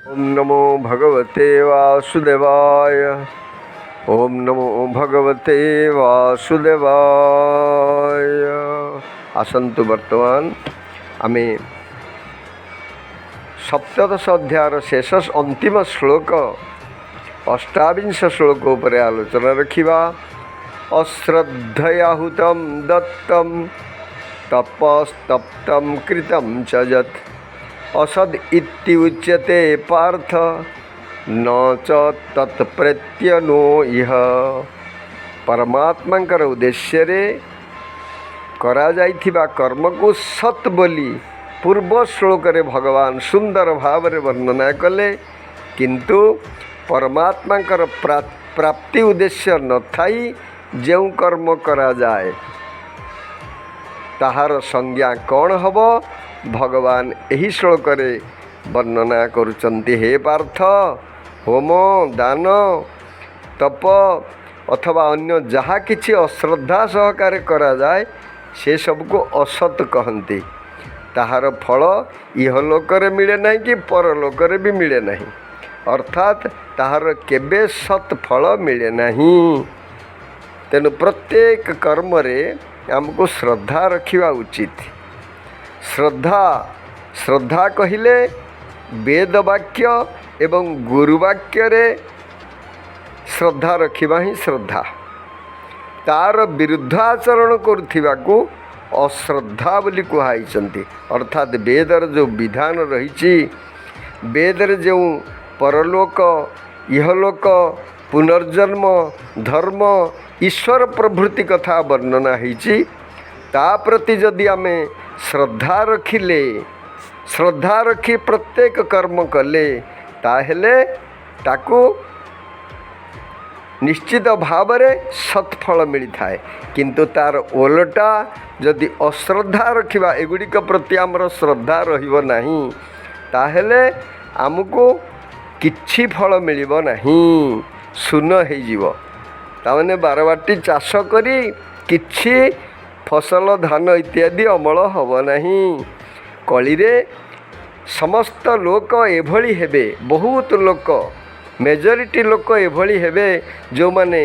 ओम नमो भगवते वासुदेवाय। ओम नमो भगवते वासुदेवाय। आसन्तु वर्तमान आमे सप्तदश अध्यायर शेष अंतिम श्लोक अष्टाविंश श्लोक उपरे आलोचना रखिबा। अश्रद्धयाहुतं दत्तं तपस्तप्तं कृतं च यत् असद इति उच्यते पार्थ न च तत्प्रत्यनो इह। परमात्मांकर उद्देश्य रे करा जाइथिबा कर्म को सत बोली पूर्व श्लोक रे भगवान सुंदर भाव रे वर्णना कले, किंतु परमात्मांकर प्राप्ति उद्देश्य न थाई जो कर्म करा जाए ताहार संज्ञा कौन हब भगवान यही श्लोक रे वर्णना करुचंती। हे पार्थ, होम दान तप अथवा अन्य जहा किछि अश्रद्धा सहकार करा जाए से सबको असत कहती। ताहार फल इहलोक रे मिले नहीं कि परलोक रे भी मिले नहीं, अर्थात ताहार केबे सत फल मिले नहीं। तेणु प्रत्येक कर्म रे हमको श्रद्धा रखिबा उचित। श्रद्धा कहिले वेद वाक्य एवं गुरु वाक्य रे श्रद्धा रखिबा ही श्रद्धा। तार विरुद्ध आचरण करुथिबा को अश्रद्धा बोली कुहाइचंती। अर्थात वेदर जो विधान रही, वेदर जो परलोक इहलोक पुनर्जन्म धर्म ईश्वर प्रभृति कथा वर्णना होइछि, ता प्रति जदि आमे श्रद्धा रखिले, श्रद्धा रखी प्रत्येक कर्म कले, ताहेले ताकू निश्चित भाव रे सत्फल मिलता है। किंतु तार ओलटा जदि अश्रद्धा रखिबा, एगुड़िक प्रति आमर श्रद्धा रहिबो नहीं, ताहेले आमको किछि फल मिलिबो नहीं, शून्य हो जिवो। तामाने बारबाटी चाष करी किछि फसल धान इत्यादि अमल हब नहीं। कली रे समस्त लोक एभली हेबे, बहुत लोक मेजॉरिटी लोक एभली हेबे जो माने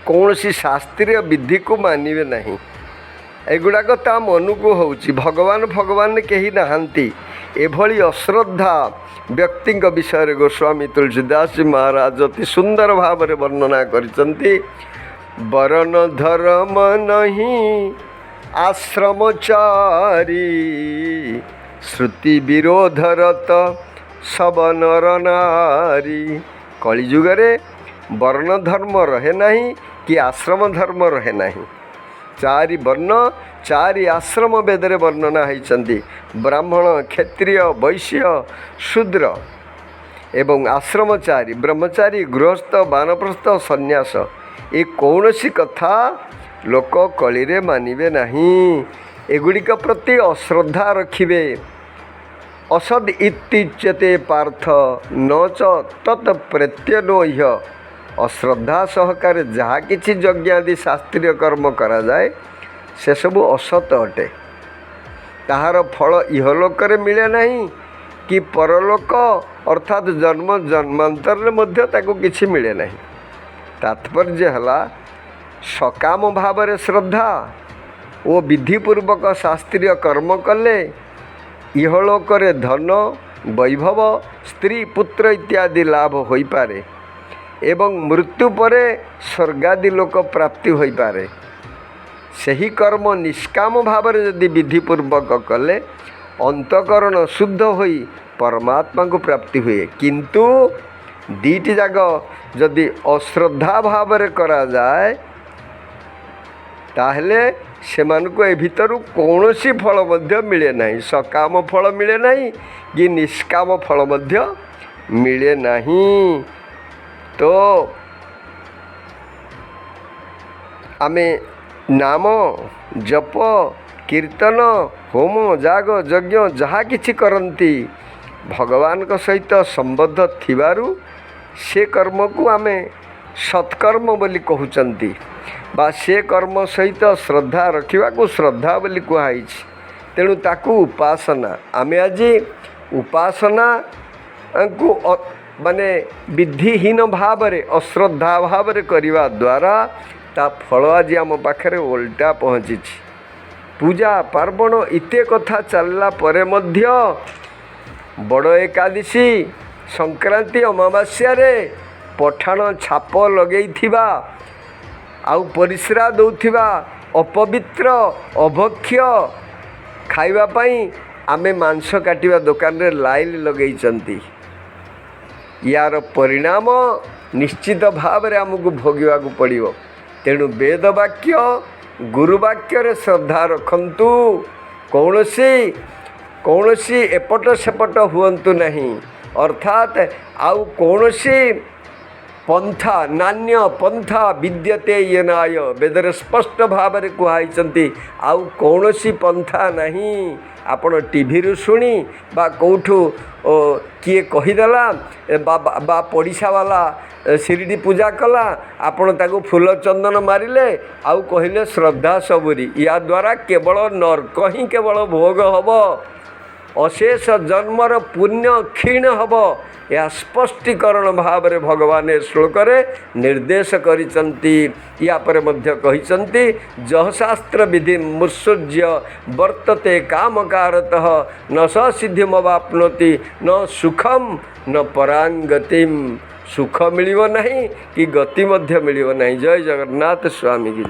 कौनसी शास्त्रीय विधि को मानिबे नहीं। एगुड़ाक ता मन को होउची भगवान भगवान केही नहांती। एभली अश्रद्धा व्यक्ति विषय गोस्वामी तुलसीदास महाराज अति सुंदर भाव रे वर्णना करिसंती। वरण धर्म नहीं आश्रमचारी, श्रुति विरोधरत सब नर नारी। कलिजुग रे वर्ण धर्म रहे नहीं कि आश्रम धर्म रहे नहीं। चारि वर्ण चारि आश्रम वेदरे वर्णना होइछन्ति। ब्राह्मण क्षत्रिय वैश्य शूद्र एवं आश्रमचारी ब्रह्मचारी गृहस्थ वानप्रस्थ सन्यास ए कौनसी कथा लोक कली रे मानिबे नहीं। एगुड़िक प्रति अश्रद्धा रखिबे। असद इत्युच्यते पार्थ न च तत् प्रत्यनो ह्य। अश्रद्धा सहकार जहाँ किछि यज्ञ आदि शास्त्रीय कर्म करा जाए से सब असत अटे। ताहार फल इहलोक रे मिले नहीं कि परलोक अर्थात जन्म जन्मांतर रे मध्य ताको किछि मिले नहीं। तात्पर्य हला सकाम भाव रे श्रद्धा ओ विधिपूर्वक शास्त्रीय कर्म कले इहलोक रे धन वैभव स्त्री पुत्र इत्यादि लाभ होई पारे एवं मृत्यु परे स्वर्गादि लोक प्राप्ति होई पारे। सही कर्म निष्काम भाव रे यदि विधिपूर्वक कले अंतकरण शुद्ध होई परमात्मा को प्राप्ति हुए। किंतु दीटी जाग जदि अश्रद्धा भाव रे करा जाए ताहले सेमानकु ए भितरु कौनसी फल मध्य मिले नहीं। सकाम फल मिले नहीं कि निष्काम फल मध्य मिले नहीं। तो आमे नाम जप कीर्तन होम जाग यज्ञ जहाँ किछि करंती भगवान को सहित संबद्ध थिबारु से कर्म को आमे सत्कर्म बोली कहउचंती बा से कर्म सहित श्रद्धा रखिबा को श्रद्धा बोली कुहाइछि। तेणु ताकू उपासना आमे आज उपासना को माने विधिहीन भाव अश्रद्धा भाव करने द्वारा ता फल आज आम पाखे ओल्टा पहुँची। पूजा पार्वण इते कथा चलला परे मध्य बड़ एकादशी संक्रांति अमावास्या रे पठाण छाप लगे आउ परिश्रा दौथिबा अपवित्र अभक्ष्य खाइबापई आमे मांस काटिबा दुकान रे लाइन लगेइचंती। यार परिणाम निश्चित भाव रे हमको भोगिबा को पड़िबो। तेणु वेद वाक्य गुरु वाक्य रे श्रद्धा रखंतु। कौनसी एपट सेपट हुअंतु नहीं। अर्थात आउ कौनसी पंथा नान्य पंथा विद्यते येनाय वेदर स्पष्ट भाव में कहुई। आउ कौनसी पंथा नहीं। आपण टीवी रु शुणी बा कौठू किए कहीदेला बा पड़िशा वाला शिरडी पूजा कला आपण ताको फूल चंदन मारिले आउ कहले श्रद्धा सबुरी। या द्वारा केवल नर्क ही केवल भोग हब, अशेष जन्मर पुण्य क्षीण हब। यह स्पष्टीकरण भाव में भगवान श्लोक निर्देश करिसंती। या पर मध्य कहिसंती जह शास्त्र विधि मुत्सृज्य वर्तते काम कारतः न स सिद्धिमवाप्नोति न सुखम न परांगतिम। सुख मिलिबो नहीं कि गति मध्य मिलिबो नहीं। जय जगन्नाथ स्वामी की।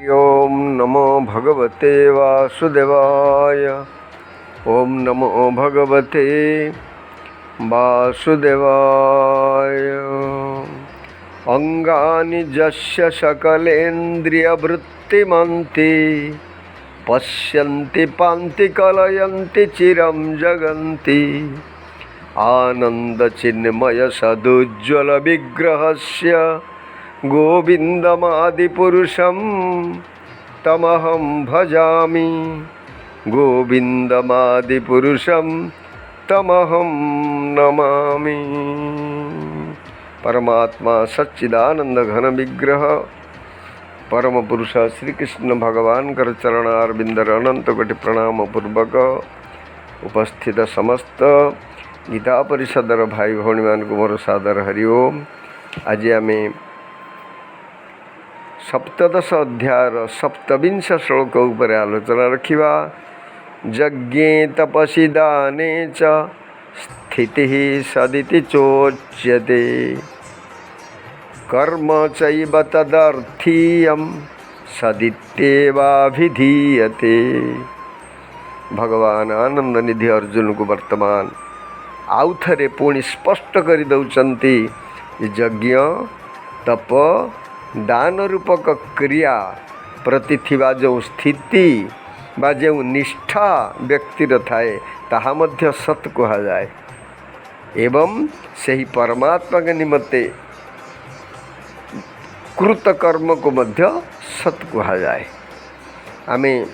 ओम नमो भगवते वासुदेवाय। ओम नमो भगवते वासुदेवाय। अंगानि जस्य सकलेन्द्रियवृत्तिमन्ति पश्यन्ति पान्ति कलयन्ति चिरं जगन्ति। आनन्दचिन्मय सदुज्ज्वल विग्रहस्य गोविन्दमादिपुरुषं तमहं भजामि। गोविन्दमादिपुरुषं तमहं नमामि। परमात्मा सच्चिदानंद घन विग्रह परम पुरुष श्री कृष्ण भगवान कर चरणारविंदर अनंत कोटि प्रणाम पूर्वक उपस्थित समस्त गीता परिषदर भाई भौणी मान को मोर सादर हरिओम। आज आम सप्तदश अध्यायर सप्तविंश श्लोक उपर आलोचना रखिबा। यज्ञे तपसि दाने च स्थितिः सदिति चोच्यते कर्म चैव तदर्थीयं सदित्येवाभिधीयते। भगवान आनंद निधि अर्जुन को वर्तमान आउ थे पुणी स्पष्ट कर दौरान यज्ञ तप दान रूपक क्रिया प्रति थिबा जो स्थिति बा जो निष्ठा व्यक्तिर थाए ताहा मध्य सत कहा जाए एवं सही परमात्मा के निमित्ते कृत कर्म को मध्य सत कहा जाए। आमे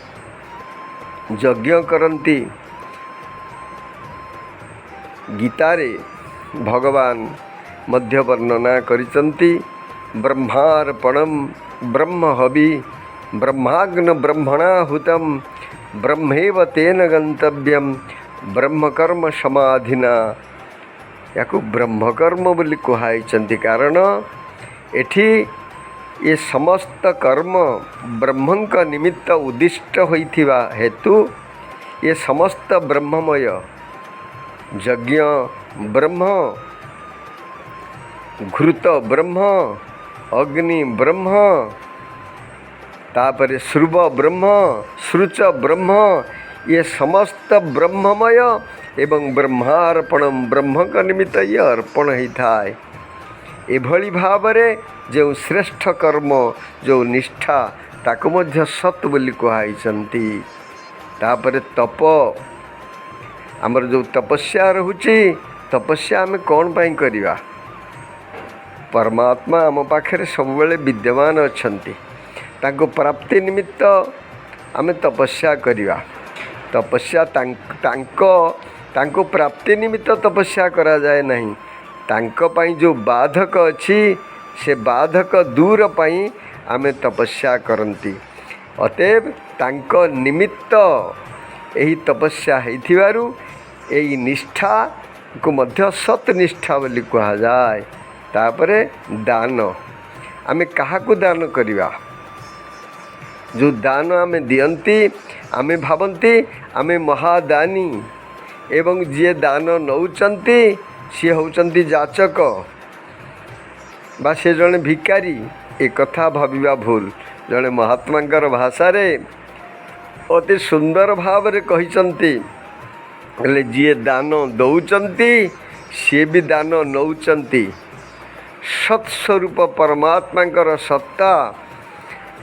यज्ञ करती गीतारे भगवान मध्य वर्णना करिसंती। ब्रह्मार्पणम ब्रह्म हवि ब्रह्माग्न ब्रह्मणाहुतम ब्रह्मेव तेन गंतव्यम ब्रह्मकर्म समाधिना। याकू ब्रह्मकर्म बोली कहुई कारण एठी ये समस्त कर्म ब्रह्मंक निमित्त उद्दिष्ट होइथिबा हेतु ये समस्त ब्रह्ममय यज्ञ ब्रह्म घृत ब्रह्म अग्नि ब्रह्म तापरे श्रुव ब्रह्म श्रुच ब्रह्म ये समस्त ब्रह्ममय एवं ब्रह्मार्पणम ब्रह्म का निमित्त ये अर्पण होता है। एभली भावरे जो श्रेष्ठ कर्म जो निष्ठा ताको मध्य सत बोली कहुई। तापरे तप आमर जो तपस्या रहुची तपस्या आम कौन पाई करिवा। परमात्मा आम पाखे सबुबले विद्यमान अच्छन्ति ताको प्राप्ति निमित्त आम तपस्या करिवा। तपस्या तांको प्राप्ति निमित्त तपस्या करा जाए नहीं। तांको पाई जो बाधक अच्छी से बाधक दूर पाई आमे तपस्या करती। अतएव तांको निमित्त यही तपस्या होइथिबारु यही निष्ठा को मध्य सतनिष्ठा बोली कुहाଯାଏ। तापरे दान, आमे काहाकू दान करिवा। जो दान आमे दियंती आमे भावंती आमे महादानी, एवं जे दान नौचंती सी होचंती जाचक बा से जड़े भिकारी। एक कथा भाविबा भूल। जड़े महात्मांकर भाषा रे अति सुंदर भाव रे कहिसंती, हेले जी दान दौचंती सी भी दान नौचंती। सत्स्वरूप परमात्मांकर सत्ता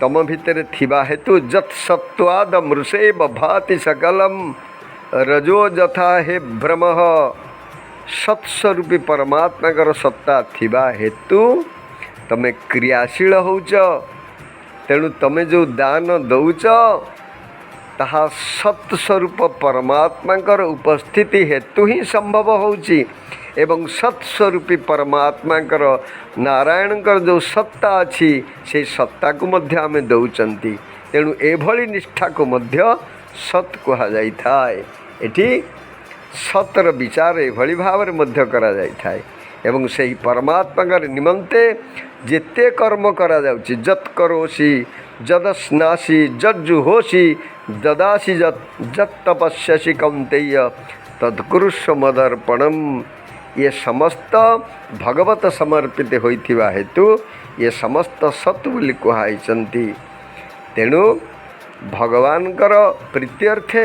तम भितर थिबा हेतु जत सत्वाद मृषे बभाति सकलम रजो जथा हे भ्रम। सत्स्वरूपी परमात्माकर सत्ता थिबा हेतु तमे क्रियाशील होउच। तेणु तमे जो दान दौच ताहा सत्स्वरूप परमात्माकर उपस्थिति हेतु ही संभव होउची। एवं सत्स्वरूपी परमात्माकर नारायणकर जो सत्ता अच्छी से सत्ता को मध्य आमे दौचंती। तेणु एभली निष्ठा को मध्य सत् कहा जाई थाए। एठी सतर विचार एभली भाव रे मध्य करा जाई थाए। एवं सही परमात्माकर निमंते जेते कर्म करा जाउची, जत करोसी जदस्नासी जज्जुहोसी ददासी जत तपस्यसि कौन्तेय तत्कुरुष्व मदर्पणम। ये समस्त भगवत समर्पित होइथिबा हेतु ये समस्त सत् बोली कुहाइचंती। तेणु भगवानकर प्रीत्यर्थे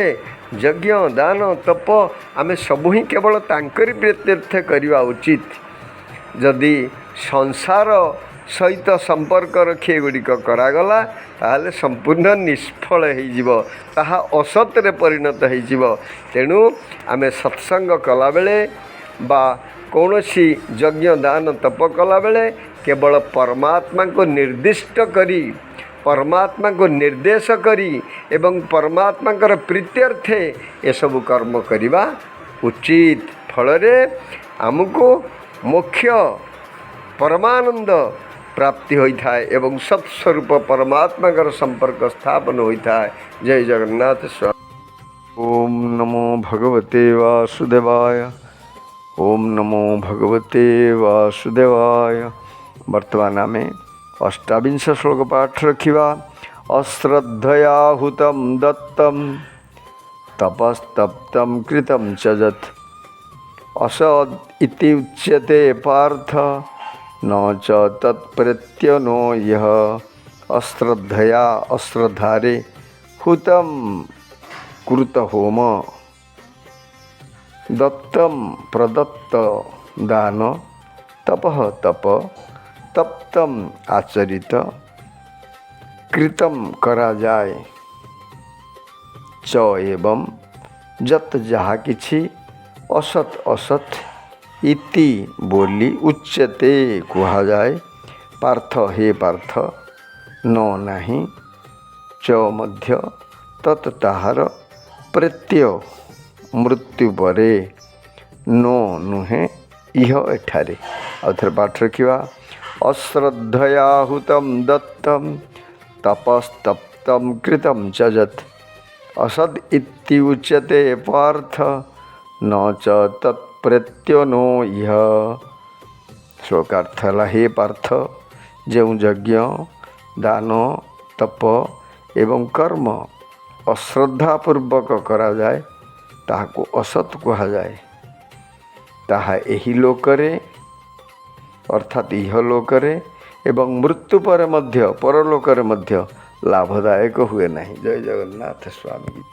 यज्ञ दान तप आमे सबु ही केवल तांकरी प्रीत्यर्थे करिवा उचित। जदि संसार सहित संपर्क रखी गुड़िक करागला ताहले संपूर्ण निष्फल हो, ताहा असत्रे परिणत हो। तेणु आमे सत्संग कला बेले बा कौनसी यज्ञ दान तप कला बेले केवल परमात्मा को निर्दिष्ट करी, परमात्मा को निर्देश करी एवं परमात्मा प्रीत्यर्थे ये सब कर्म करिबा उचित। फलरे आमको मोक्ष परमानंद प्राप्ति होता है एवं सत्स्वरूप परमात्मा संपर्क स्थापन होता है। जय जगन्नाथ स्वामी। ओम नमो भगवते वासुदेवाय। ओम नमो भगवते वासुदेवाय। वर्तमान आमे अष्टाविंश श्लोक पाठ रखिवा। अश्रद्धया हुतं दत्तं तपस्तप्तं कृतं च यत् असद् इति उच्यते पार्थ न च तत्प्रत्यनो यः। अश्रद्धया अश्रद्धारे हुतं कृत होम दत्तं प्रदत्त दान तपः तप तप्तं आचरित कृतं करा जाए च एवं जत जहा किछि असत असत इति बोली उच्यते कुहा जाए। पार्थ हे पार्थ न नाही च मध्य तत् ताहार प्रत्यय मृत्यु परे नो नुहे इह एठारे। आउथरे पाठ रखिवा। अश्रद्धया हुतं दत्तं तपस्तप्तं कृतं च यत् असद् इति उच्यते पार्थ न च तत्प्रत्यनो इह। श्लोकार्थ है हे पार्थ, जो यज्ञ दान तप एवं कर्म अश्रद्धापूर्वक करा जाए ताहाको असत कहा जाए। ताहा एही लोकरे अर्थात इह लोकरे एवं मृत्यु पर मध्य परलोकरे मध्य लाभदायक हुए नहीं। जय जगन्नाथ स्वामी।